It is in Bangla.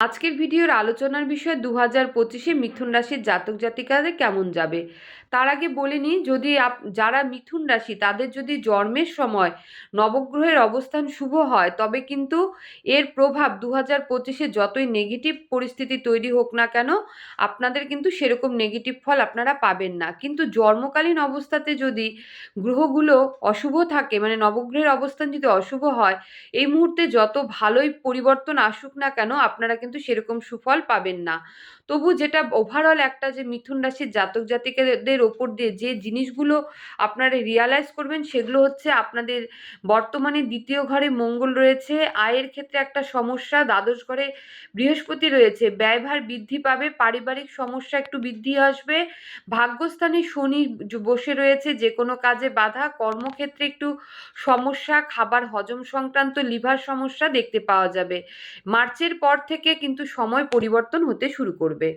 আজকের ভিডিওর আলোচনার বিষয় 2025-এ মিথুন রাশির জাতক জাতিকাদের কেমন যাবে। তার আগে বলে নিই, যদি যারা মিথুন রাশি তাদের যদি জন্মের সময় নবগ্রহের অবস্থান শুভ হয়, তবে কিন্তু এর প্রভাব 2025-এ যতই নেগেটিভ পরিস্থিতি তৈরি হোক না কেন, আপনাদের কিন্তু সেরকম নেগেটিভ ফল আপনারা পাবেন না। কিন্তু জন্মকালীন অবস্থাতে যদি গ্রহগুলো অশুভ থাকে, মানে নবগ্রহের অবস্থান যদি অশুভ হয়, এই মুহূর্তে যত ভালোই পরিবর্তন আসুক না কেন, আপনারা কিন্তু সেরকম সুফল পাবেন না। তবু যেটা ওভারঅল একটা, যে মিথুন রাশির জাতক জাতিকাদের ওপর দিয়ে যে জিনিসগুলো আপনারা রিয়ালাইজ করবেন, সেগুলো হচ্ছে আপনাদের বর্তমানে দ্বিতীয় ঘরে মঙ্গল রয়েছে, আয়ের ক্ষেত্রে একটা সমস্যা, দ্বাদশ ঘরে বৃহস্পতি রয়েছে, ব্যয়ভার বৃদ্ধি পাবে, পারিবারিক সমস্যা একটু বৃদ্ধি আসবে, ভাগ্যস্থানে শনি বসে রয়েছে, যে কোনো কাজে বাধা, কর্মক্ষেত্রে একটু সমস্যা, খাবার হজম সংক্রান্ত লিভার সমস্যা দেখতে পাওয়া যাবে। মার্চের পর থেকে কিন্তু সময় পরিবর্তন হতে শুরু করবে।